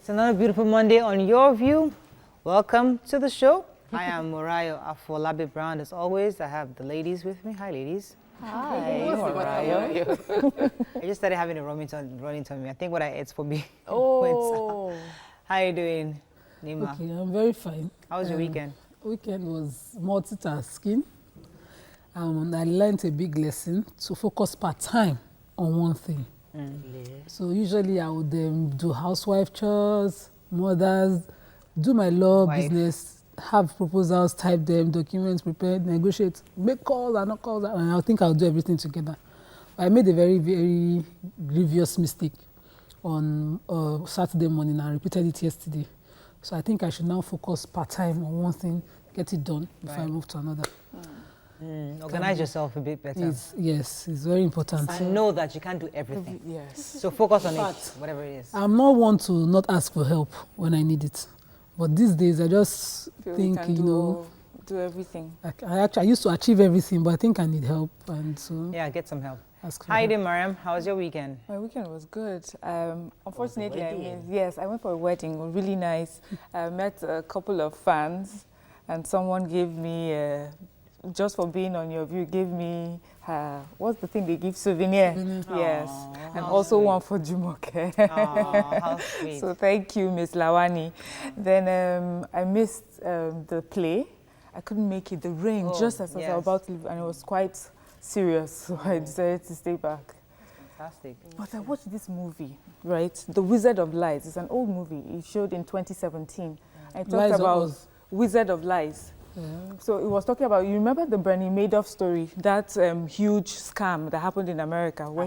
It's another beautiful Monday on Yourview. Welcome to the show. I am Morayo Afolabi Brown. As always, I have the ladies with me. Hi, ladies. Hi, Morayo. I just started having a running tummy. I think what I ate for me. Oh. How are you doing, Nima? Okay, I'm very fine. How was your weekend? Weekend was multitasking. I learned a big lesson to focus part-time on one thing. So usually I would do housewife chores, mothers, do my law business, have proposals, type them, documents prepared, negotiate, make calls and not calls, and I think I'll do everything together. I made a very, very grievous mistake on Saturday morning. I repeated it yesterday. So I think I should now focus part-time on one thing, get it done before I move to another. Organize yourself a bit better. Yes, it's very important. And know that you can't do everything. Yes. So focus on it, whatever it is. I'm not one to not ask for help when I need it. But these days, I just think, do everything. I used to achieve everything, but I think I need help. And so Yeah, get some help. ask for How you help. doing, Mariam? How was your weekend? My weekend was good. Unfortunately, I went for a wedding. It was really nice. I met a couple of fans, and someone gave me, just for being on Yourview, gave me, what's the thing they give? Souvenir. Yes. Aww, And how also sweet. one for Jumoke. Aw, how sweet. So thank you, Miss Lawani. Then I missed the play. I couldn't make it. The rain, just as I was about to leave, and it was quite serious, so I decided to stay back. Fantastic. But I watched this movie, right? The Wizard of Lies. It's an old movie. It showed in 2017. And it talked about Wizard of Lies. So it was talking about, you remember the Bernie Madoff story, that huge scam that happened in America where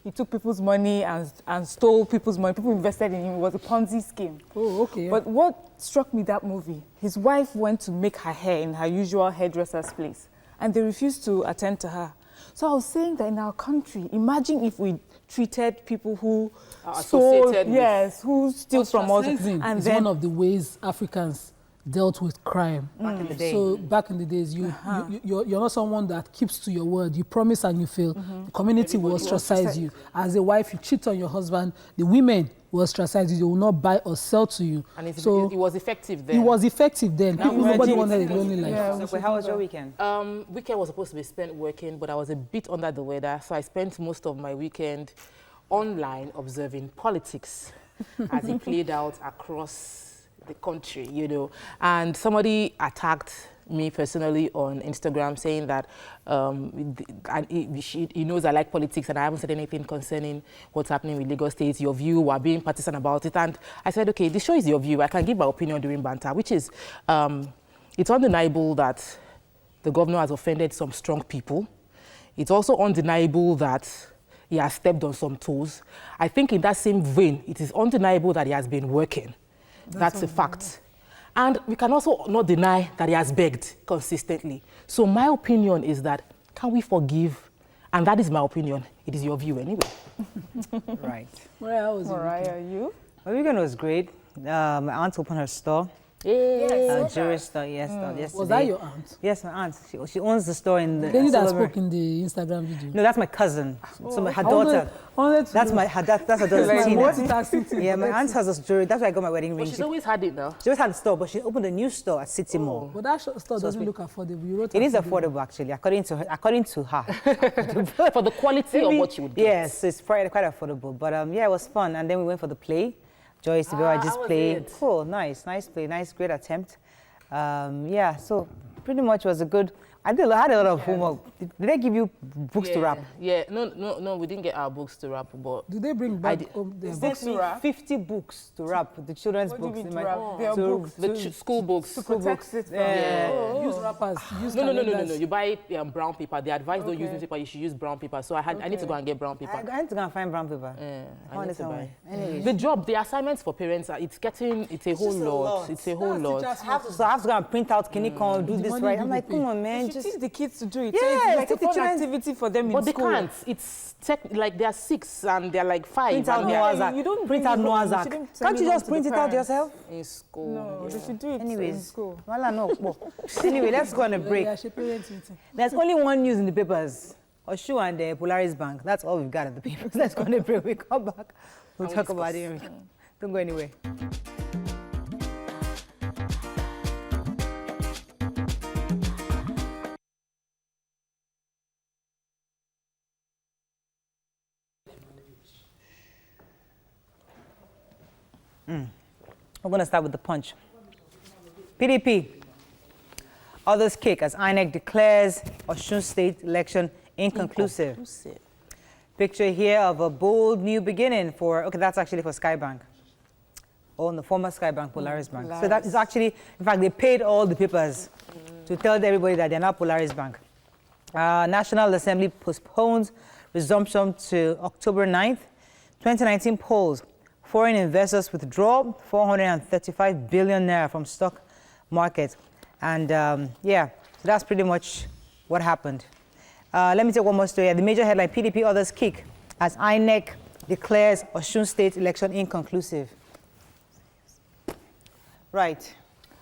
he took people's money and stole people's money. People invested in him. It was a Ponzi scheme. Oh, okay. But what struck me that movie, his wife went to make her hair in her usual hairdresser's place and they refused to attend to her. So I was saying that in our country, imagine if we treated people who stole, who steal from us. And it's one of the ways Africans dealt with crime. Back in the day. So back in the days, you're not someone that keeps to your word. You promise and you fail. The community will ostracize you. As a wife, you cheat on your husband. The women will ostracize you. They will not buy or sell to you. And it was effective then. It was effective then. Nobody wanted a lonely life. Yeah, so how was your weekend? Weekend was supposed to be spent working, but I was a bit under the weather, so I spent most of my weekend online observing politics as it played out across the country, and somebody attacked me personally on Instagram saying that he knows I like politics and I haven't said anything concerning what's happening with Lagos State, Yourview, we're being partisan about it. And I said, okay, the show is Yourview. I can give my opinion during banter, which is, it's undeniable that the governor has offended some strong people. It's also undeniable that he has stepped on some toes. I think in that same vein, it is undeniable that he has been working. That's a fact. And we can also not deny that he has begged consistently. So my opinion is that, can we forgive? And that is my opinion. It is your view anyway. Right. Mariah, you? My weekend was great. My aunt opened her store. Jewelry store, yesterday. Was that your aunt? Yes, my aunt. She owns the store in the... The lady that spoke in the Instagram video. No, that's my cousin. So her daughter. That's her daughter, Tina. Yeah, my aunt has a jewelry. That's where I got my wedding ring. But she's always had it now. She always had a store, but she opened a new store at City Mall. But that store doesn't look affordable. You wrote it is affordable, actually, according to her. For the quality of what you would get. Yes, it's quite affordable. But yeah, it was fun. And then we went for the play. Joyce Tibera just played. Cool, nice play, great attempt. Yeah, so pretty much was a good. I had a lot of homework. Did they give you books to wrap? Yeah, no, we didn't get our books to wrap, but... Do they bring back their books to wrap? 50 books to wrap, the children's books. The school books. To protect it. Use wrappers. No. You buy brown paper. They advise don't use newspaper, you should use brown paper. So I need to go and get brown paper. I need to go and find brown paper. I need to buy. Anyways. The assignments for parents, it's a whole lot. It's a whole lot. So I have to go and print out, can you come do this right? I'm like, come on, man. You teach the kids to do it. Yes, so it's like a fun activity for them in school. But they can't. It's like they're 6 and they're like 5. Print out Noah's Ark. You don't print out Noah's Ark. Can't you just print it out yourself? In school. No, they should do it in school. Well, no. Anyway, let's go on a break. There's only one news in the papers. Oshu and Polaris Bank. That's all we've got in the papers. Let's go on a break. We come back. We'll talk about it. Don't go anywhere. We're going to start with the punch. PDP. Others kick as INEC declares Osun State election inconclusive. Picture here of a bold new beginning for, okay, that's actually for Skybank. Oh, the former Skybank, Polaris Bank. Polaris. So that is actually, in fact, they paid all the papers to tell everybody that they're not Polaris Bank. National Assembly postpones resumption to October 9th. 2019 polls. Foreign investors withdraw 435 billion naira from stock market. And yeah, so that's pretty much what happened. Let me take one more story. The major headline, PDP others kick as INEC declares Osun State election inconclusive. Right.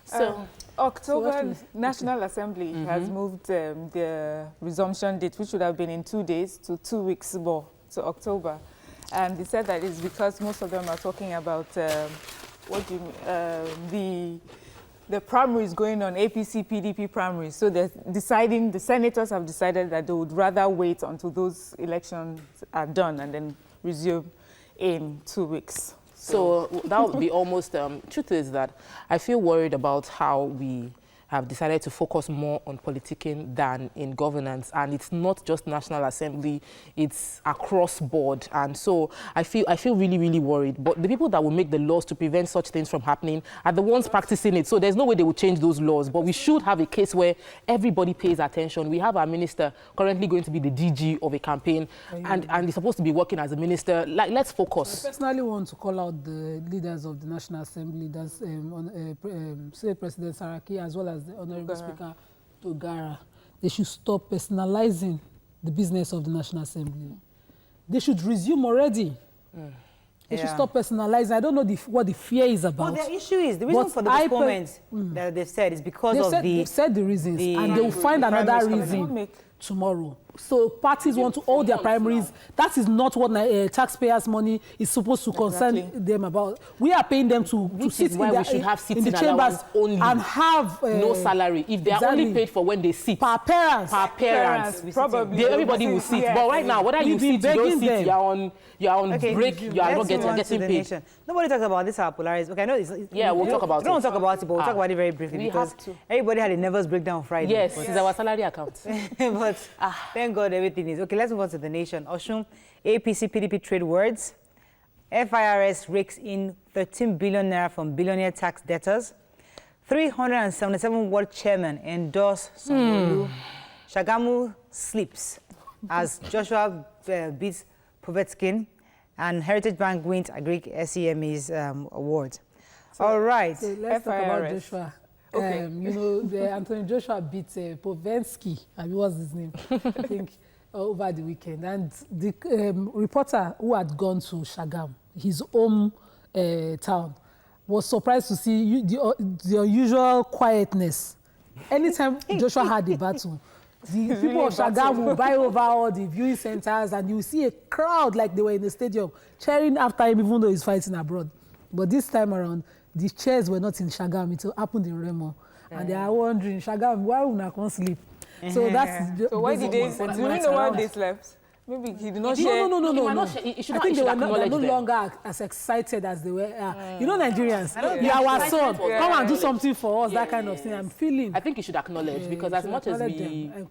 So October National Assembly has moved the resumption date, which would have been in 2 days, to 2 weeks more, to October. And they said that it's because most of them are talking about what do you mean, the primaries going on, APC, PDP primaries. So they're deciding, the senators have decided that they would rather wait until those elections are done and then resume in 2 weeks. So that would be almost, truth is that I feel worried about how we have decided to focus more on politicking than in governance. And it's not just National Assembly, it's across board. And so I feel really, really worried. But the people that will make the laws to prevent such things from happening are the ones practicing it. So there's no way they will change those laws. But we should have a case where everybody pays attention. We have our minister currently going to be the DG of a campaign, and he's supposed to be working as a minister. Like, let's focus. I personally want to call out the leaders of the National Assembly, that's Senate President Saraki, as well as the Honorable Speaker Togara. They should stop personalizing the business of the National Assembly. They should resume already. They should stop personalizing. I don't know what the fear is about. Well, the issue is, the reason for the postponement that they've said is because they've said the reasons, and they will find another reason tomorrow. So parties want to hold their primaries. That is not what taxpayers' money is supposed to concern them about. We are paying them to sit in the chambers only and have no salary. If they are only paid for when they sit. Per parents. Probably. Everybody will sit. But right now, whether you sit, you don't sit, you're on break, you are not getting paid. Nobody talks about this, our Polaris. Okay, I know it's we'll talk about it. We don't talk about it, but we'll talk about it very briefly because everybody had a nervous breakdown on Friday. Yes, it's our salary account. But thank God everything is okay. Let's move on to the nation. Osun, APC, PDP trade words. FIRS rakes in 13 billion naira from billionaire tax debtors. 377 ward chairmen endorse Sanwo-Olu. Shagamu sleeps as Joshua beats Povetkin, and Heritage Bank wins Agric SEME's award. All right. So let's talk about Joshua. Okay. You know, Anthony Joshua beat Povensky, and what's his name? I think over the weekend. And the reporter who had gone to Shagam, his home town, was surprised to see the unusual quietness. Anytime Joshua had a battle, the people of Shagam will buy over all the viewing centers, and you see a crowd like they were in the stadium cheering after him, even though he's fighting abroad. But this time around, the chairs were not in Shagam. It happened in Remo. And they are wondering, Shagam, why would I can't sleep? So that's... So why did they... Do you know why they slept? Maybe he did not share... No. I think they were no longer as excited as they were. You know, Nigerians, you are our son. Come and do something for us, that kind of thing. I'm feeling... I think you should acknowledge, because as much as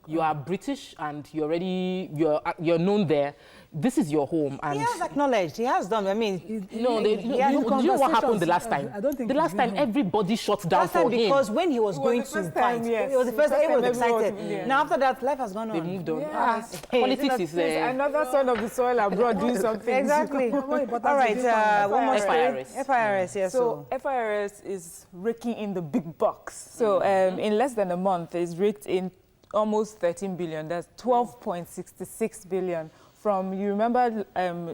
you are British and you're known there, this is your home. And he has acknowledged. He has done. I mean, you know what happened the last time? I don't think the last time everybody shut down for him. Because when he was going to fight, it was the first time he was excited. Now after that, life has gone on. They moved on. Politics is another son of the soil abroad doing something. Exactly. All right. One more story. FIRS. Yes. So FIRS is raking in the big bucks. So in less than a month, it's raked in almost 13 billion. That's 12.66 billion. From, you remember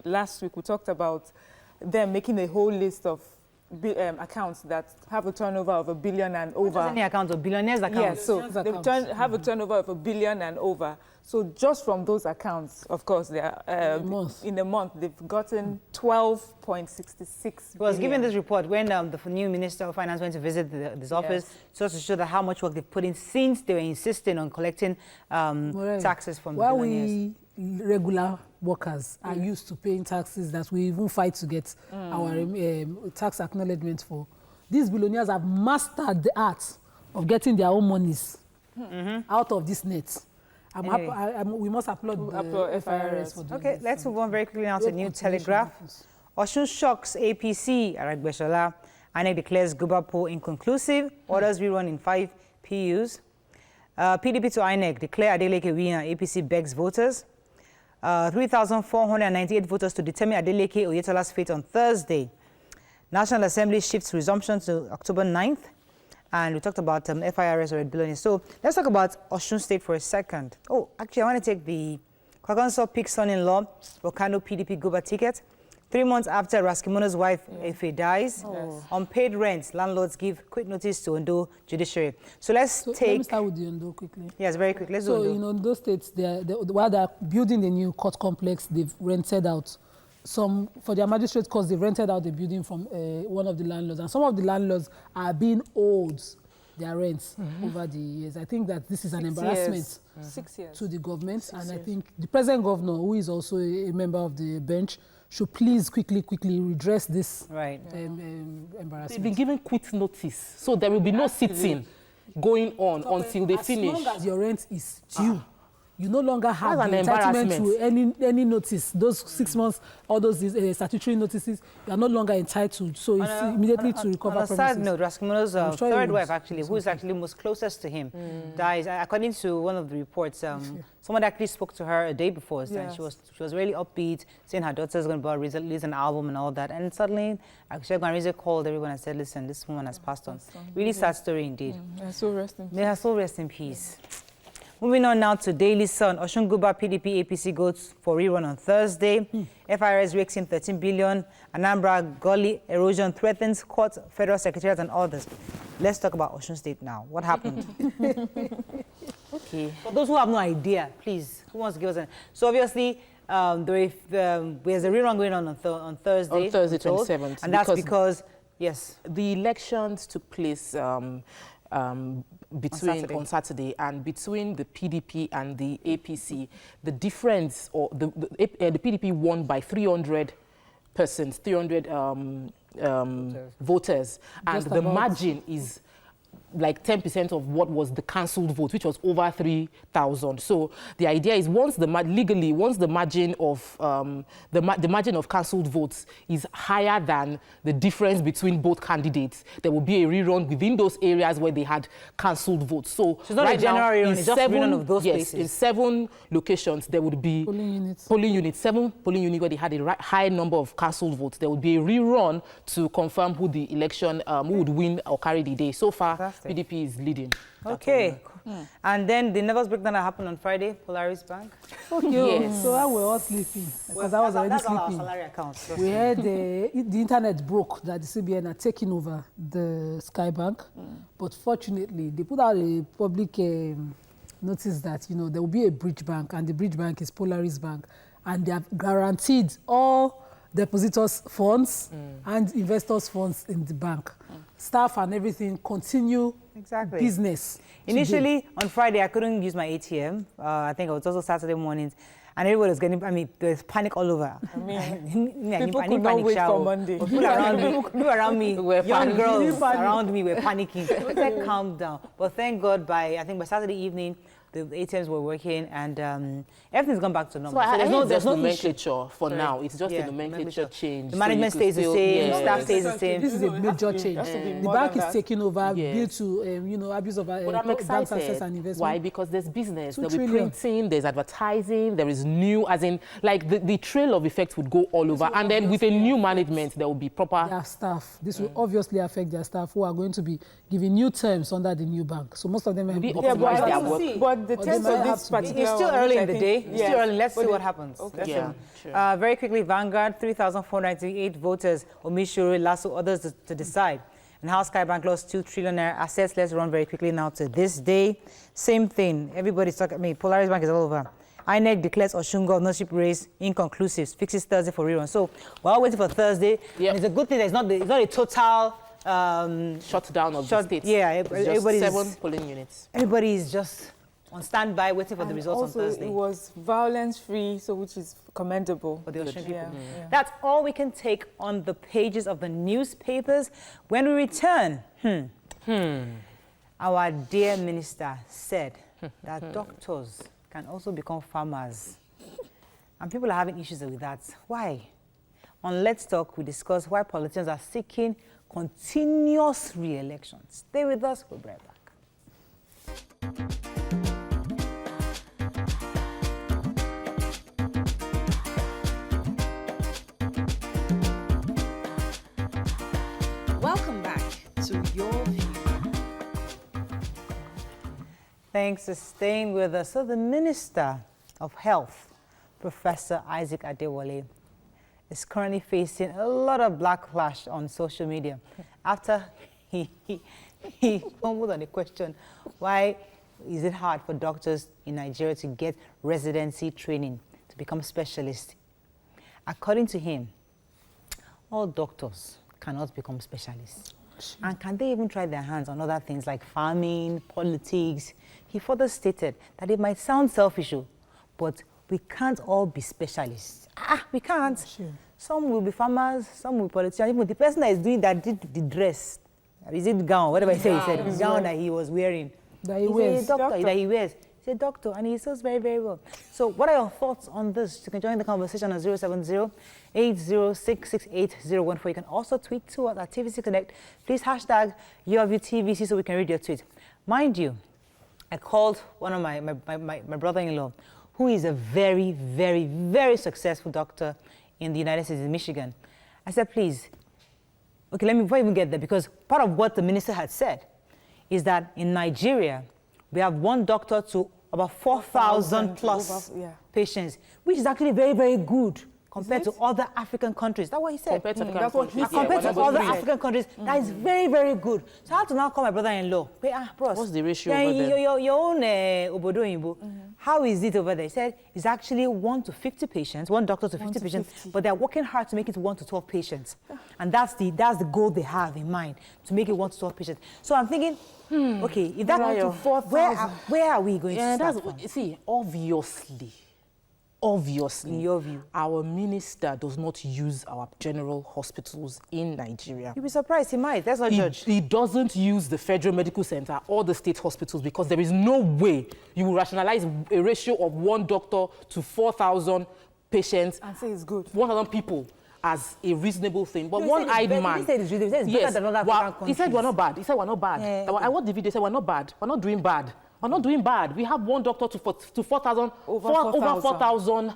last week we talked about them making a whole list of accounts that have a turnover of $1 billion and over. Any account of billionaires accounts? Yes, so they have a turnover of $1 billion and over. So just from those accounts, of course, they are, in a month, they've gotten 12.66 He was given this report when the new Minister of Finance went to visit this office, just to show that how much work they've put in since they were insisting on collecting taxes from the billionaires. We regular workers are used to paying taxes that we even fight to get our tax acknowledgement for. These billionaires have mastered the art of getting their own monies out of this net. We must applaud the FIRS for doing this. Let's move on very quickly now to New Telegraph. Osun shocks APC, Aragbeshola. INEC declares Guba poll inconclusive. Orders rerun in 5 PUs. PDP to INEC declare Adeleke winner. APC begs voters. 3,498 voters to determine Adeleke Oyetola's fate on Thursday. National Assembly shifts resumption to October 9th. And we talked about FIRS or billionaires. So let's talk about Osun State for a second. Oh, actually, I want to take the Kwaganso Pick son-in-law, Rokano PDP Guba ticket. 3 months after Raskimono's wife, Efe, dies, unpaid rent, landlords give quick notice to Ondo Judiciary. So let me start with the Ondo quickly. Yes, very quickly. Let's do Ondo. So in Ondo States, while they're building the new court complex, they've rented out for their magistrate courts, they've rented out the building from one of the landlords. And some of the landlords are being owed their rents over the years. I think that this is an embarrassment 6 years. to the government. I think the present governor, who is also a member of the bench, should please quickly redress this embarrassment. They've been given quick notice, so there will be no sitting going on until they finish. As long as your rent is due, you no longer have the entitlement to any notice. Those 6 months, all those statutory notices, you are no longer entitled. So it's immediately to recover premises. On a side note, Raskimono's third wife, actually, who is actually most closest to him, dies. According to one of the reports, someone actually spoke to her a day before, and she was really upbeat, saying her daughter's going to release an album and all that. And suddenly, actually, Gwanrize called everyone and said, "Listen, this woman has passed on." Really sad story indeed. May her soul rest in peace. May her soul rest in peace. Moving on now to Daily Sun. Osun Guba PDP APC goes for rerun on Thursday. FIRS rakes in 13 billion. Anambra gully erosion threatens court, federal secretariat and others. Let's talk about Osun State now. What happened? Okay. For those who have no idea, please, who wants to give us an... So obviously, there's a rerun going on Thursday. On Thursday, 27th. And that's because, yes. The elections took place on Saturday, and between the PDP and the APC, the difference, or the PDP won by 300 persons, 300 voters, and the margin is like 10% of what was the cancelled vote, which was over 3,000. So the idea is once the margin of the margin of cancelled votes is higher than the difference between both candidates, there will be a rerun within those areas where they had cancelled votes. So it's not a general rerun, it's just rerun of those places. In 7 locations there would be polling units, 7 polling units where they had a high number of cancelled votes. There would be a rerun to confirm who the election who would win or carry the day. So far, PDP is leading. Okay. And then the nervous breakdown that happened on Friday, Polaris Bank. Okay. Yes. So I was all sleeping because I was already sleeping. That's our salary account. We heard the internet broke that the CBN are taking over the Sky Bank, but fortunately they put out a public notice that there will be a bridge bank, and the bridge bank is Polaris Bank, and they have guaranteed all depositors' funds and investors' funds in the bank. Staff and everything continue business. Initially, today. On Friday, I couldn't use my ATM. I think it was also Saturday mornings. And everybody was getting, there's panic all over. People could not wait for Monday. People around me, young girls around me were panicking. I said, calm down. But thank God, by Saturday evening, the ATMs were working, and everything's gone back to normal. So there's no nomenclature for now. It's just a nomenclature change. The management stays the same, staff stays the same. This is a major change. The bank is taking over due to abuse of bank access and investment. Why? Because there's business. There'll be printing, there's advertising, there is new, as in, like the trail of effects would go all over. And then with a new management, there will be proper... Their staff. This will obviously affect their staff who are going to be giving new terms under the new bank. So most of them... But But the test of this particular it's still early in the day. It's still early. Let's see what happens. Okay. Yeah, Very quickly, Vanguard, 3,498 voters. Omishuru, Lasso, others to decide. And House Skybank lost 2 trillion naira assets. Let's run very quickly now to this day. Same thing. Everybody's talking. Polaris Bank is all over. INEC declares Oshun governorship race inconclusive. Fixes Thursday for rerun. So we're all waiting for Thursday. Yep. It's a good thing that it's not a total shutdown of the state. Yeah, everybody's 7 polling units. Everybody is just on standby waiting for the results on Thursday. It was violence-free, so which is commendable. For the Ocean people. Yeah. That's all we can take on the pages of the newspapers. When we return, our dear minister said that doctors can also become farmers. And people are having issues with that. Why? On Let's Talk, we discuss why politicians are seeking continuous re-election. Stay with us, we'll be right back. Welcome back to Yourview. Thanks for staying with us. So the Minister of Health, Professor Isaac Adewale, is currently facing a lot of backlash on social media after he fumbled on the question, why is it hard for doctors in Nigeria to get residency training to become specialists? According to him, all doctors cannot become specialists. And can they even try their hands on other things like farming, politics? He further stated that it might sound selfish, but we can't all be specialists. We can't. Sure. Some will be farmers, some will be politicians. Even the person that is doing that did the dress, is it gown, whatever he said, the gown that he was wearing. That he wears. A doctor. That he wears. He's a doctor and he sells very, very well. So what are your thoughts on this? You can join the conversation on 070-806-68014. You can also tweet to us at TVC Connect. Please hashtag Yourview TVC so we can read your tweet. Mind you, I called one of my brother-in-law, who is a very, very, very successful doctor in the United States, in Michigan. I said, please, okay, let me before I even get there, because part of what the minister had said is that in Nigeria, we have one doctor to about 4,000 plus patients, which is actually very, very good compared to other African countries. That's what he said. Compared to other African countries, that is very, very good. So I had to now call my brother-in-law. Bros, what's the ratio over there? Your own Obodo Oyinbo, how is it over there? He said it's actually 1 to 50 patients, one doctor to 50 patients, but they're working hard to make it 1 to 12 patients. And that's the goal they have in mind, to make it 1 to 12 patients. So I'm thinking, okay, if that's 1 to 4,000, where are we going to start from? See, obviously, in your view, our minister does not use our general hospitals in Nigeria. You'll be surprised, he might. That's not judged. He doesn't use the Federal Medical Center or the state hospitals because there is no way you will rationalize a ratio of 1 doctor to 4,000 patients and say it's good. 1,000 people as a reasonable thing. But one-eyed man. He said it's reasonable. He said it's better than other African countries. He said we're not bad. He said we're not bad. Yeah. What did he say? We're not bad. We're not doing bad. We're not doing bad. We have 1 doctor to 4,000, over 4,000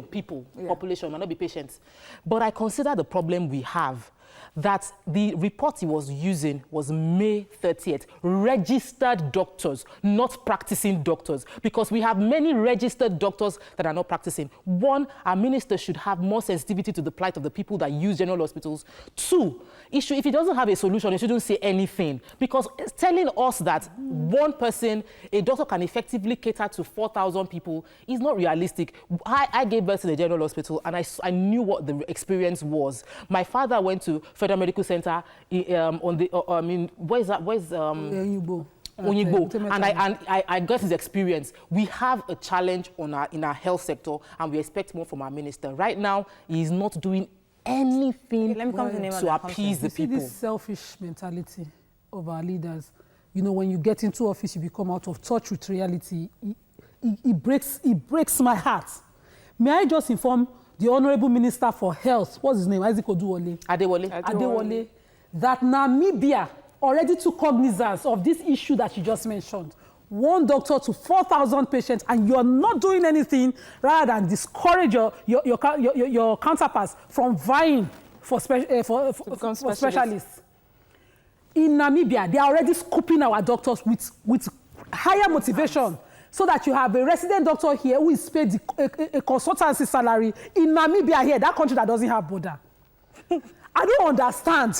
people, population, might not be patients. But I consider the problem we have that the report he was using was May 30th. Registered doctors, not practicing doctors, because we have many registered doctors that are not practicing. 1, our minister should have more sensitivity to the plight of the people that use general hospitals. 2, if he doesn't have a solution, he shouldn't say anything, because it's telling us that 1 person, a doctor can effectively cater to 4,000 people is not realistic. I gave birth to the general hospital and I knew what the experience was. My father went to Federal Medical Center where's Oyinbo. And I got his experience. We have a challenge in our health sector, and we expect more from our minister. Right now, he is not doing anything to appease the people. This selfish mentality of our leaders. You know, when you get into office, you become out of touch with reality. It breaks my heart. May I just inform the Honorable Minister for Health, what's his name? Isaac Adewale, that Namibia already took cognizance of this issue that you just mentioned. 1 doctor to 4,000 patients, and you're not doing anything rather than discourage your counterparts from vying for specialists. In Namibia, they are already scooping our doctors with higher motivation so that you have a resident doctor here who is paid a consultancy salary in Namibia here, that country that doesn't have border. I don't understand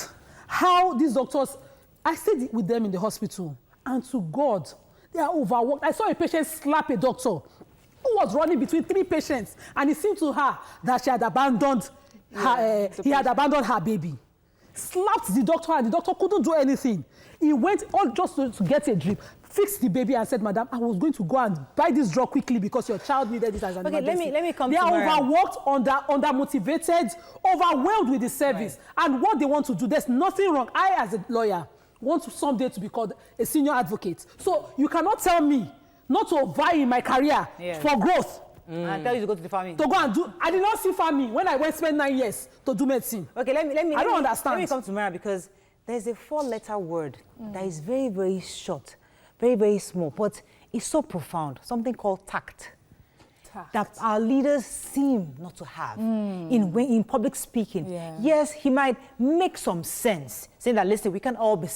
how these doctors, I stayed with them in the hospital, and to God, they are overworked. I saw a patient slap a doctor who was running between 3 patients, and it seemed to her that she had abandoned he had abandoned her baby. Slapped the doctor, and the doctor couldn't do anything. He went all just to get a drip, fixed the baby, and said, "Madam, I was going to go and buy this drug quickly because your child needed this as an emergency." Let me come to They are overworked, under-motivated, overwhelmed with the service. Right. And what they want to do, there's nothing wrong. I, as a lawyer, want someday to be called a senior advocate. So you cannot tell me not to vie in my career for growth. And tell you to go to the farming. To go and do. I did not see farming when I went spend 9 years to do medicine. Okay, let me. I don't understand. Let me come to Mara, because there's a 4-letter word that is very, very short, very, very small, but it's so profound. Something called tact. That our leaders seem not to have in public speaking. Yeah. Yes, he might make some sense, saying that, listen, we can't all be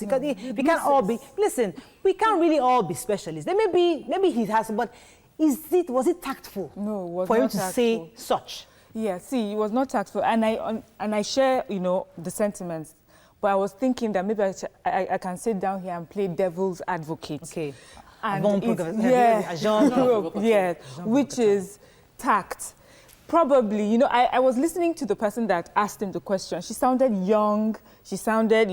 listen, we can't really all be specialists. There maybe he has, but was it tactful? No, it was for not him to tactful. say such? Yeah, see, it was not tactful, and I share, the sentiments. But I was thinking that maybe I can sit down here and play devil's advocate. Okay. And which is tact. Probably, I was listening to the person that asked him the question. She sounded young. She sounded,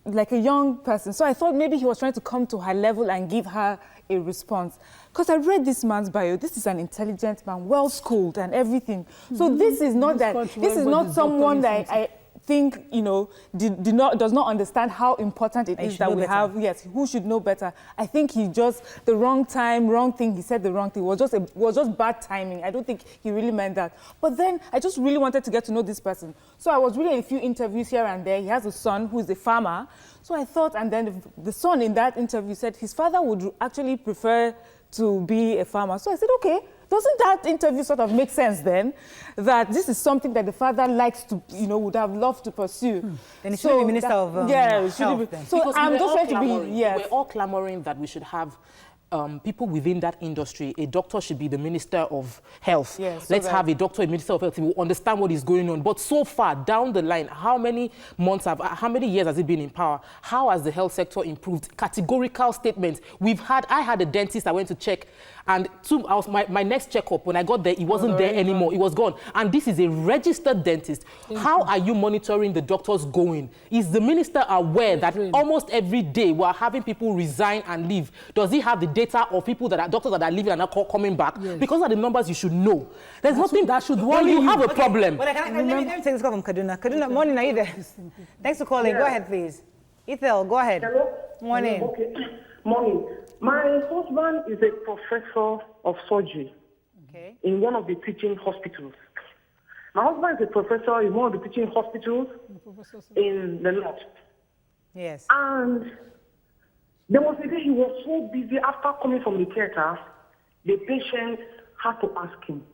like a young person. So I thought maybe he was trying to come to her level and give her a response. Because I read this man's bio. This is an intelligent man, well-schooled and everything. So this is not someone that I think, does not understand how important it is that we have, who should know better. I think he just, the wrong time, wrong thing, he said the wrong thing. It was just bad timing. I don't think he really meant that. But then I just really wanted to get to know this person. So I was reading a few interviews here and there. He has a son who is a farmer. So I thought, and then the son in that interview said his father would actually prefer to be a farmer. So I said, okay, doesn't that interview sort of make sense then? That this is something that the father likes to, would have loved to pursue. Then it should be Minister of Health. So because I'm just trying to be, we're all clamoring that we should have people within that industry. A doctor should be the Minister of Health. Yes, Let's have a doctor, a Minister of Health, who will understand what is going on. But so far down the line, how many years has it been in power? How has the health sector improved? Categorical statements. I had a dentist I went to check, and my next checkup, when I got there, he wasn't there anymore. He was gone. And this is a registered dentist. How are you monitoring the doctors going? Is the minister aware that almost every day we are having people resign and leave? Does he have the data of people doctors that are leaving and are coming back? Yes. Because of the numbers, you should know. There's nothing that should worry you. Have a problem. Well, let me take this call from Kaduna. Kaduna, morning, are you there? Thanks for calling. Yeah. Go ahead, please. Ethel, go ahead. Hello? Morning. Okay. Morning. My husband is a professor of surgery in one of the teaching hospitals. My husband is a professor in one of the teaching hospitals in the north. Yes. And there was a day he was so busy after coming from the theater, the patient had to ask him,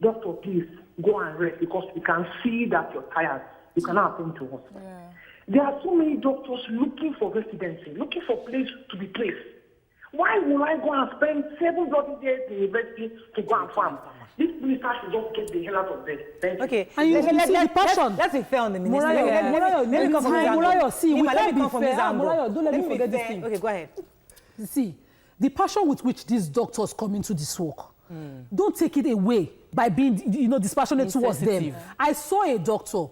"Doctor, please go and rest because we can see that you're tired. You cannot attend to us." Yeah. There are so many doctors looking for residency, looking for place to be placed. Why would I go and spend 7 bloody days in university to go and farm? This minister should just get the hell out of there. Thank you. Okay, and let's be fair on the minister. Let me come from this angle. Don't let me forget this thing. Okay, go ahead. See, the passion with which these doctors come into this work, don't take it away by being, dispassionate towards them. I saw a doctor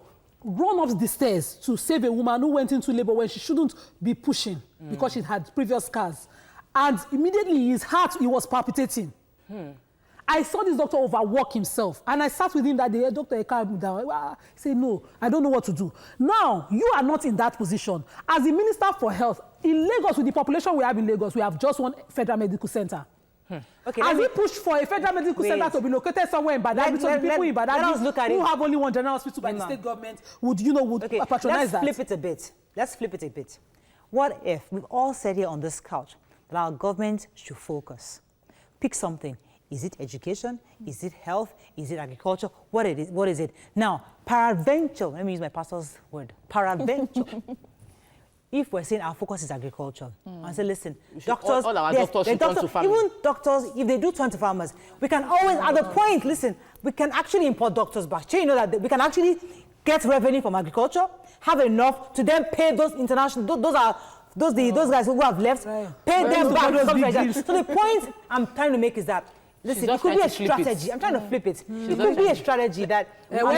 run up the stairs to save a woman who went into labor when she shouldn't be pushing because she had previous scars. And immediately his heart, he was palpitating. I saw this doctor overwork himself. And I sat with him that day, "Doctor, calm down." I said, "No, I don't know what to do." Now, you are not in that position. As the Minister for Health, in Lagos, with the population we have in Lagos, we have just one federal medical center. Okay, as we push for a federal medical center to be located somewhere in Badagry, so the people in Badagry who have only one general hospital by the state government would patronize that. Let's flip it a bit. What if we've all said here on this couch that our government should focus? Pick something. Is it education? Is it health? Is it agriculture? What is it? 'It? Now, peradventure, let me use my pastor's word, peradventure, if we're saying our focus is agriculture, and say, listen, should- doctors, all our yes, doctors the should turn to farming. even doctors, if they do turn to farmers, we can always, at the point, listen, we can actually import doctors back. So you know that we can actually get revenue from agriculture, have enough to then pay those international, those guys who have left, pay them back. So the point I'm trying to make is that, listen, it just could be trying a to flip it. strategy. I'm trying to flip it. It could be a strategy that We don't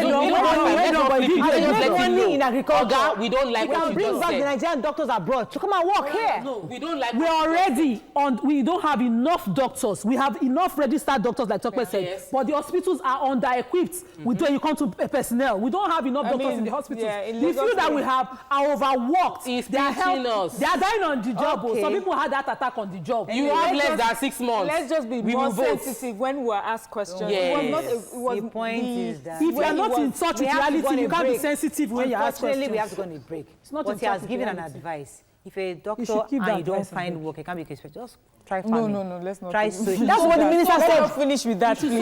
like we what can you bring just back the said. Nigerian doctors abroad to come and work here. No, we don't like. We are already on, we don't have enough doctors. We have enough registered doctors, like Tokwe said, Yes. but the hospitals are under-equipped when you come to personnel. We don't have enough doctors in the hospitals. yeah, in The Lagos few that we State. have are overworked. It's They are teaching us. They are dying on the job. Okay. Some people had that attack on the job. You have less than 6 months. Let's just be We more will vote. sensitive when we are asked questions. Yes. It was not, it was The point is that If you are not in touch with we have to go on reality, you a can't be break. sensitive when you ask Unfortunately, questions. we have to go on a break. not But in he has touch with given an reality. advice. If a doctor should keep that and you don't advice in find there. work, it can't be expected. Just try No, farming. no, let's not. Try finish. sewing. That's what the minister Let's said. not finish with that, please.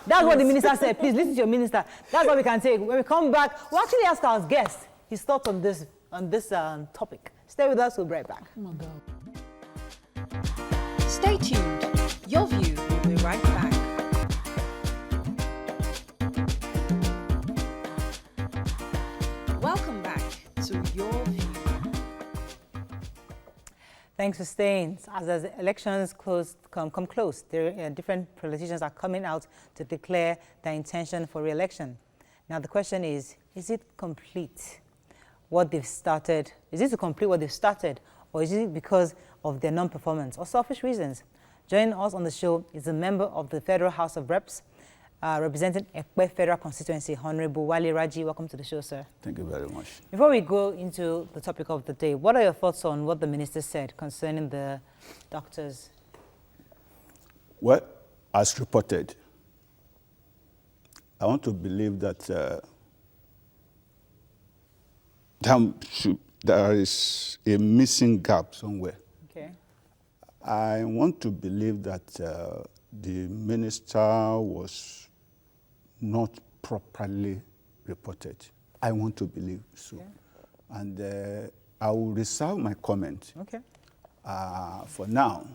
That's what the minister said. Please listen to your minister. That's what we can take. When we come back, we'll actually ask our guest his thoughts on this topic. Stay with us. We'll be right back. Oh my God. Stay tuned. Your View will be right back. Welcome back to Your View. Thanks for staying. As the elections come close, different politicians are coming out to declare their intention for re-election. Now the question is it complete what they've started? Is it to complete what they've started, or is it because of their non-performance or selfish reasons? Joining us on the show is a member of the Federal House of Reps, representing Ekpe Federal Constituency, Honorable Wale Raji. Welcome to the show, sir. Thank you very much. Before we go into the topic of the day, what are your thoughts on what the minister said concerning the doctors? Well, as reported, I want to believe that there is a missing gap somewhere. Okay. I want to believe that the minister was not properly reported. I want to believe so. Okay. And I will reserve my comment Okay. for now,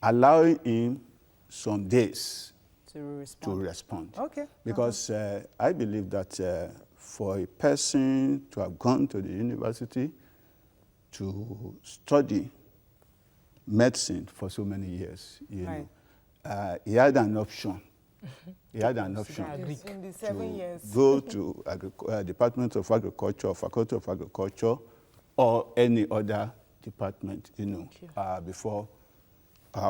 allowing him some days To to respond. respond. Okay. Because I believe that for a person to have gone to the university to study medicine for so many years, you Right. know, he had an option. He had an option Yes, in the 7 years. go to Department of Agriculture or Faculty of Agriculture or any other department, you know, before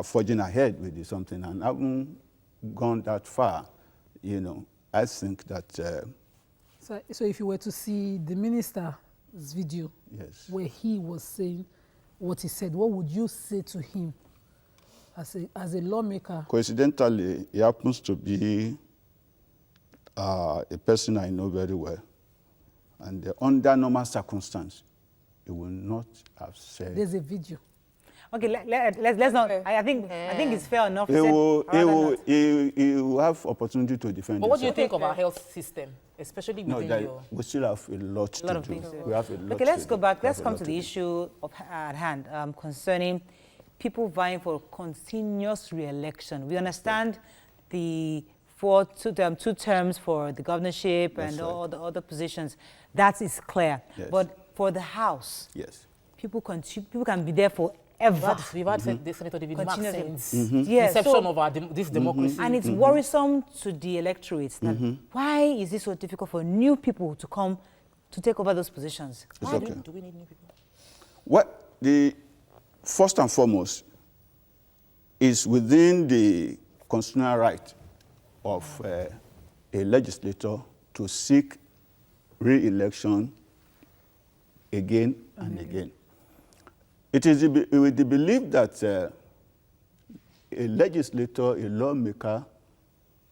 forging ahead with something. And having gone that far, you know, I think that So if you were to see the minister's video yes. where he was saying what he said, what would you say to him as a lawmaker? Coincidentally, he happens to be a person I know very well. And under normal circumstances, he will not have said. There's a video. Okay, let's not. I think it's fair enough. He will have opportunity to defend But what do you himself. think of our health system, especially No, within your... we still have a lot to of do. things to do. We have a lot Okay, let's to go do. back. We Let's have a come lot to the do. issue at hand concerning people vying for continuous re-election. We understand the two terms for the governorship That's and right. all the other positions. That is clear. Yes. But for the House, Yes. people can be there forever. We've had Senator David Mark Continuously. since Yeah, inception so- of our this democracy. And it's worrisome to the electorate that why is it so difficult for new people to come to take over those positions? It's Why okay. do we need new people? What the first and foremost is within the constitutional right of a legislator to seek re-election again and again. It is with the belief that a legislator, a lawmaker,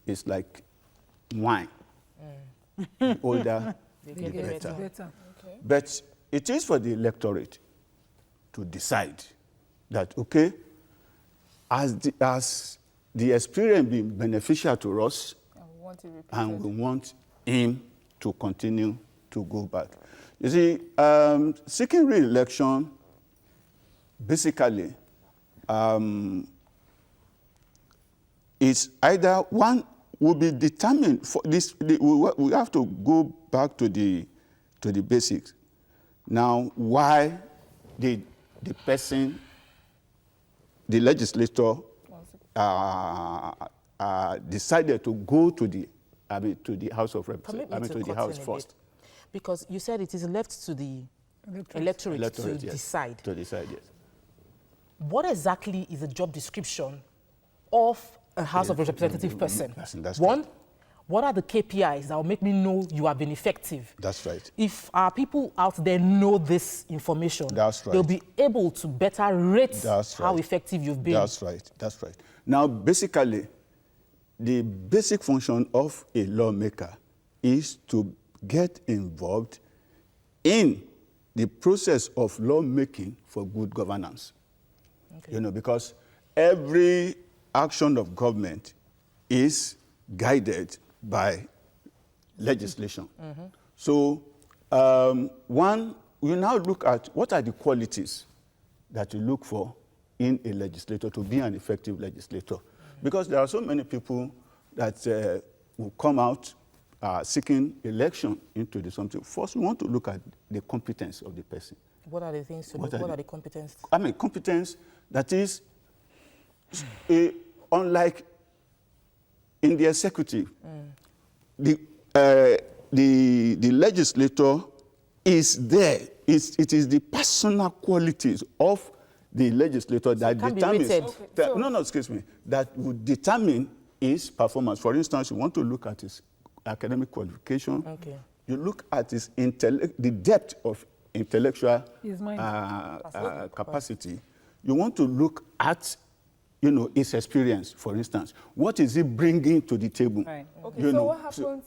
is like wine. The older, the get better. Better. But it is for the electorate to decide that, okay, as the experience been beneficial to us, and we want him to continue to go back. You see, seeking re-election basically, it's either one will be determined for this. We have to go back to the basics. Now, why did the person, the legislator, decided to go to the House of Representatives, to the House first? Because you said it is left to the electorate to yes. decide. To decide, yes. What exactly is the job description of a House of Representative person? That's One, right. what are the KPIs that will make me know you have been effective? That's right. If our people out there know this information, That's right. they'll be able to better rate That's how right. effective you've been. That's right. That's right. Now, basically, the basic function of a lawmaker is to get involved in the process of lawmaking for good governance. Okay. You know, because every action of government is guided by legislation. Mm-hmm. So, you now look at what are the qualities that you look for in a legislator to be an effective legislator. Mm-hmm. Because there are so many people that will come out seeking election into something. First, we want to look at the competence of the person. What are the things to look? What are the competence? I mean, competence that is, unlike in the executive, the legislator is there. It is the personal qualities of the legislator that determines. That would determine his performance. For instance, you want to look at his academic qualification. Okay. You look at his the depth of intellectual capacity. You want to look at, his experience, for instance. What is he bringing to the table? Right. Okay, so what happens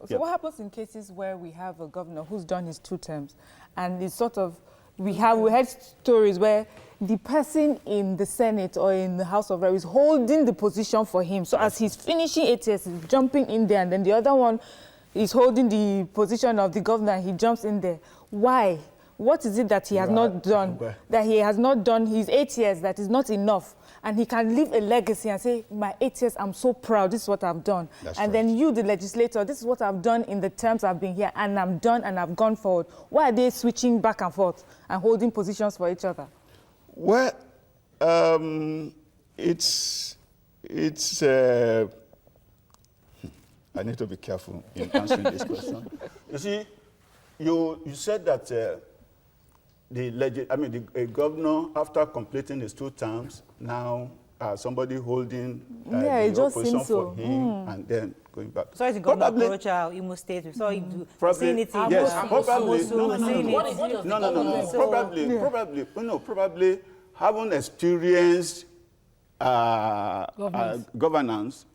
what happens in cases where we have a governor who's done his 2 terms and it's sort of, we heard stories where the person in the Senate or in the House of Reps is holding the position for him. So as he's finishing 8 years, he's jumping in there, and then the other one is holding the position of the governor, and he jumps in there. Why? What is it that he has not done? That he has not done his 8 years, that is not enough. And he can leave a legacy and say, my 8 years, I'm so proud, this is what I've done. Then you, the legislator, this is what I've done in the terms I've been here, and I'm done and I've gone forward. Why are they switching back and forth and holding positions for each other? Well, it's I need to be careful in answering this question. You see, you said that a governor, after completing his 2 terms, now somebody holding the opposition for him and then going back. So it's the governor approach Imo State. We saw him do. Probably, yes, probably. Probably having experienced governance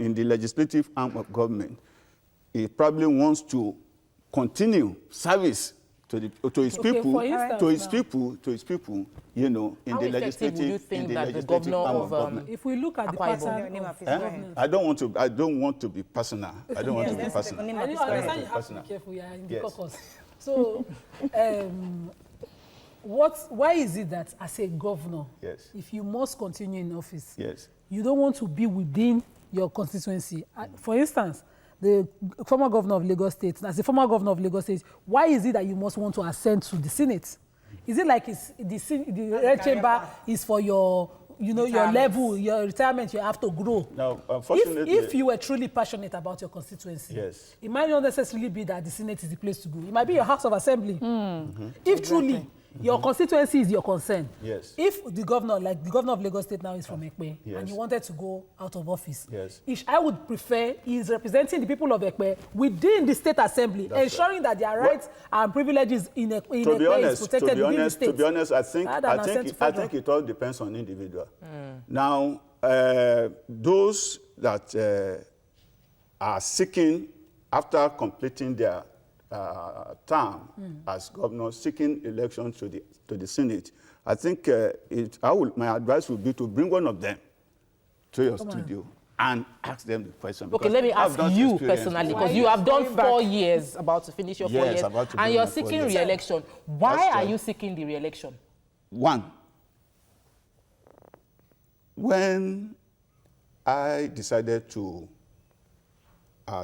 in the legislative arm of government, he probably wants to continue service to his people, in the legislative arm of government. If we look at the pattern of governance, I don't want to be personal. I don't want to be personal. I understand you have to be careful. You are in the caucus. So, why is it that as a governor, if you must continue in office, you don't want to be within your constituency? For instance, the former governor of Lagos State, as the former governor of Lagos State, why is it that you must want to ascend to the Senate? Is it like the red chamber is for your, your level, your retirement, you have to grow? No, unfortunately. If you were truly passionate about your constituency, it might not necessarily be that the Senate is the place to go. It might be your House of Assembly. If truly your constituency is your concern. If the governor, like the governor of Lagos State now is from Ekpe, and he wanted to go out of office, I would prefer is representing the people of Ekpe within the state assembly, ensuring that their rights and privileges in Ekpe is protected within the state. To be honest, I think it all depends on individual. Now, those that are seeking, after completing their term as governor, seeking election to the Senate, I think my advice would be to bring one of them to your studio and ask them the question. Okay, let me ask you personally, because you have done 4 years, about to finish your 4 years, and you're seeking re-election. Why are you seeking the re-election? one, when I decided to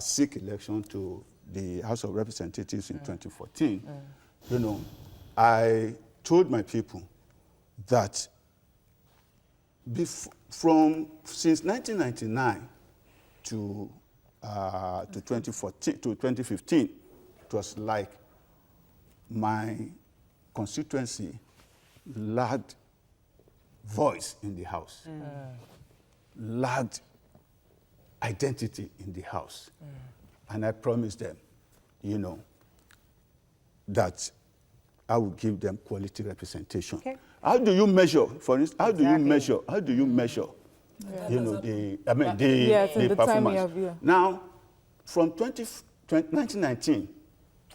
seek election to the House of Representatives in 2014, you know, I told my people that since 1999 to 2014 to 2015, it was like my constituency lacked voice in the House, lacked identity in the House. And I promised them, you know, that I would give them quality representation. Okay. How do you measure, for instance, how do you measure, you know, the performance? Now, from 1919,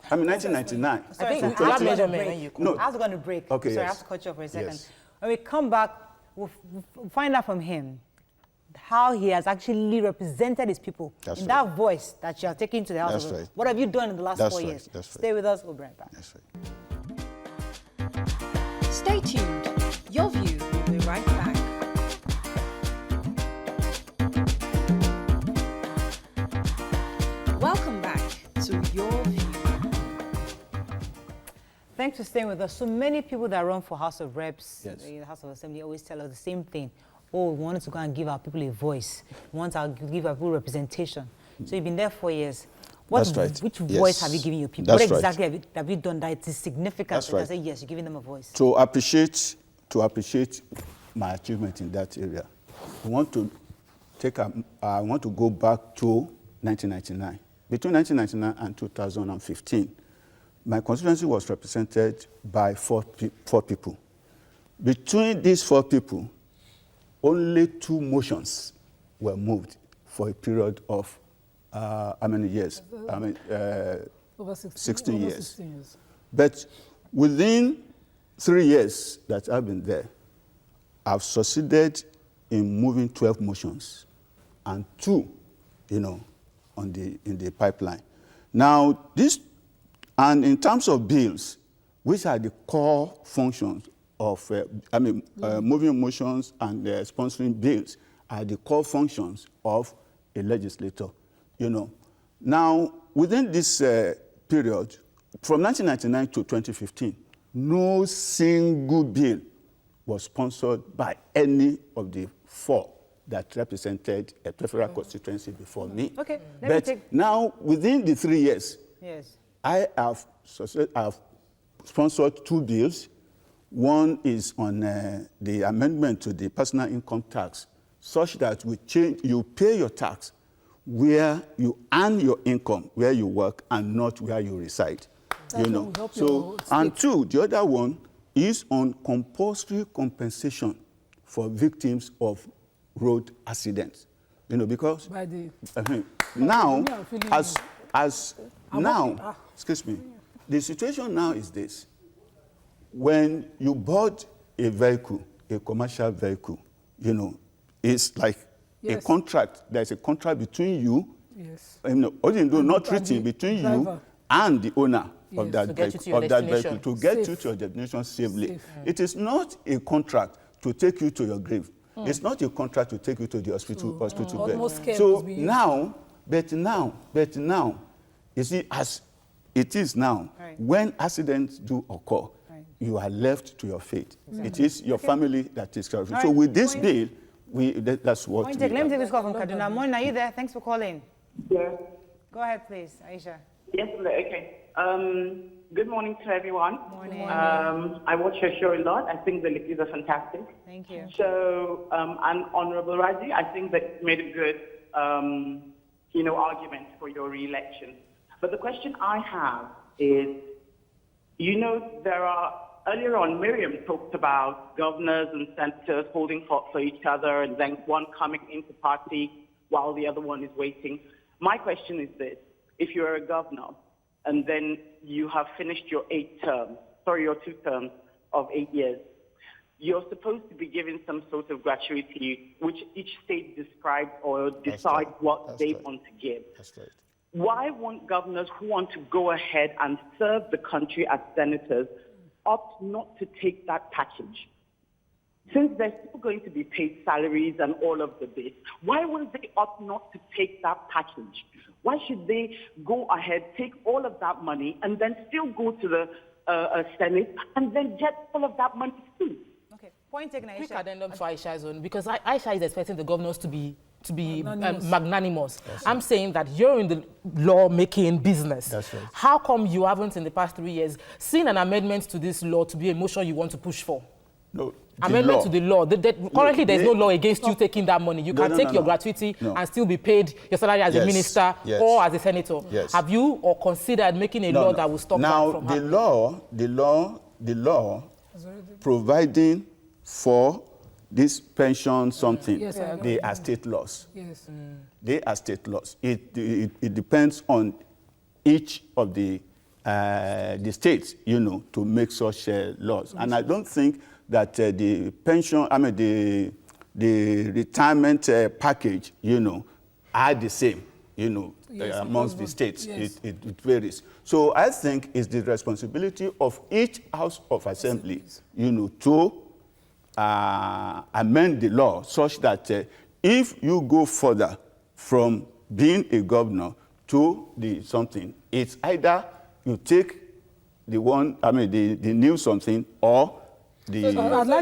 I mean 1999. Sorry, I was going to break. Okay, sorry, I have to cut you off for a second. Yes. When we come back, we'll find out from him how he has actually represented his people in that voice that you are taking to the House. That's right. What have you done in the last 4 years? That's right. Stay with us. We'll be right back. That's right. Stay tuned. Your View will be right back. Welcome back to Your View. Thanks for staying with us. So many people that run for House of Reps, yes, the House of Assembly, always tell us the same thing. Oh, we wanted to go and give our people a voice. We want to give our people representation. So you've been there 4 years. That's right. Which voice have you given your people? That's what exactly have you done that it is significant? That's right. Say, yes, you're giving them a voice. To appreciate my achievement in that area, I want to go back to 1999. Between 1999 and 2015, my constituency was represented by four people. Between these 4 people, only 2 motions were moved for a period of how many years? Over 16 years. 16 years. But within 3 years that I've been there, I've succeeded in moving 12 motions and 2, you know, in the pipeline. Now, and in terms of bills, which are the core functions of, moving motions and sponsoring bills are the core functions of a legislator, you know. Now, within this period, from 1999 to 2015, no single bill was sponsored by any of the 4 that represented a preferred constituency before me. Okay, but now, within the 3 years, yes, I have sponsored 2 bills. One is on the amendment to the personal income tax, such that you pay your tax where you earn your income, where you work, and not where you reside. You know. So, and 2, the other one is on compulsory compensation for victims of road accidents. You know, because now, excuse me, the situation now is this. When you bought a vehicle, a commercial vehicle, you know, it's like a contract. There's a contract between you, not written, between you and the owner of that vehicle to get you to your destination safely. It is not a contract to take you to your grave. It's not a contract to take you to the hospital bed. So now, but now, you see, as it is now, when accidents do occur, you are left to your fate. It is your family that takes care of you. So with this bill, that's what we Let me take this call from Kaduna. Moin, are you there? Thanks for calling. Yeah. Go ahead, please, Aisha. Yes, okay. Good morning to everyone. Morning. I watch your show a lot. I think the ladies are fantastic. Thank you. So, and Honorable Raji, I think that made a good, argument for your re-election. But the question I have is, earlier on, Miriam talked about governors and senators holding fort for each other and then one coming into party while the other one is waiting. My question is this: if you're a governor and then you have finished your 2 terms of 8 years, you're supposed to be given some sort of gratuity, which each state describes or decides what they want to give. That's right. Why won't governors who want to go ahead and serve the country as senators opt not to take that package? Since they're still going to be paid salaries and all of the bits, why would they opt not to take that package? Why should they go ahead, take all of that money, and then still go to the Senate and then get all of that money too? Okay, point taken, Aisha. Quick addendum to Aisha's own, because Aisha is expecting the governors to be magnanimous. I'm saying that you're in the law-making business. That's right. How come you haven't, in the past 3 years, seen an amendment to this law to be a motion you want to push for? No. Amendment to the law. Currently, there's no law against you taking that money. You can take your gratuity and still be paid your salary as a minister or as a senator. Yes. Have you or considered making a law that will stop that from happening? The law providing for this pension something, they are state laws. Yes. They are state laws. It depends on each of the states, to make such laws. And I don't think that the pension, the retirement package, are the same, amongst the states. Yes. It varies. So I think it's the responsibility of each House of Assembly, to amend the law such that if you go further from being a governor to the something, it's either you take the new something or the...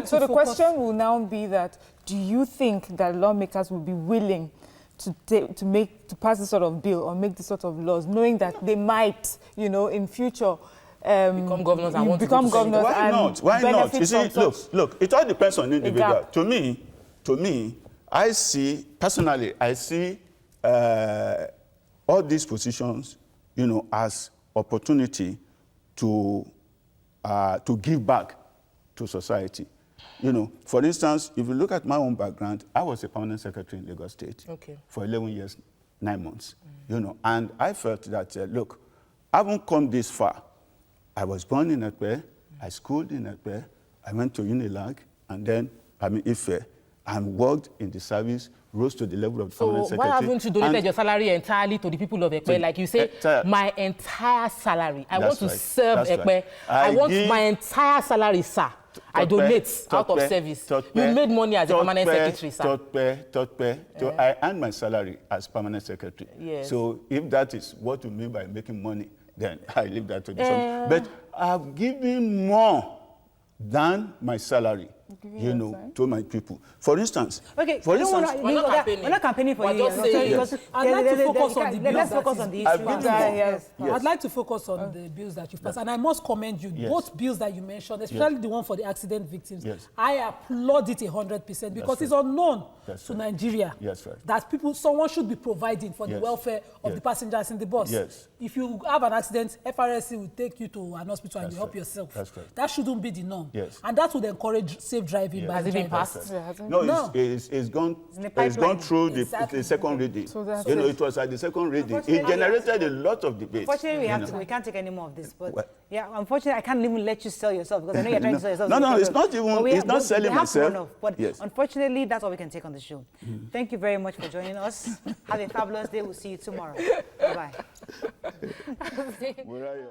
So the question will now be that, do you think that lawmakers will be willing to pass this sort of bill or make this sort of laws, knowing that they might, in future... become governors and want become governors. Why not? Why not? You see, look, it all depends on the individual. To me, I see all these positions, as opportunity to give back to society. For instance, if you look at my own background, I was a permanent secretary in Lagos State for 11 years, 9 months. And I felt that, look, I haven't come this far. I was born in Ekpe, I schooled in Ekpe, I went to Unilag, and then Ife, and worked in the service, rose to the level of permanent secretary. So why haven't you donated your salary entirely to the people of Ekpe? Like you say, my entire salary. I want to serve Ekpe. I want my entire salary, sir. I donate out of service. You made money as a permanent secretary, sir. So I earned my salary as permanent secretary. Yes. So if that is what you mean by making money, then I leave that to the side. But I've given more than my salary, to my people. For instance, we're not campaigning for you. I'd like to focus on the bills. Let's focus on the issue. I'd like to focus on the bills that you've passed. And I must commend you, both bills that you mentioned, especially the one for the accident victims. I applaud it 100% because it's unknown to Nigeria that someone should be providing for the welfare of the passengers in the bus. If you have an accident, FRSC will take you to an hospital and you help yourself. That shouldn't be the norm. And that would encourage safe driving by Has it been passed? No. It's gone through the second reading. So it was at the second reading. It generated a lot of debate. Unfortunately, we can't take any more of this. But unfortunately, I can't even let you sell yourself because I know you're trying to sell yourself. No, it's not even. It's not selling myself. But unfortunately, that's all we can take on the show. Thank you very much for joining us. Have a fabulous day. We'll see you tomorrow. Bye-bye. Where are you?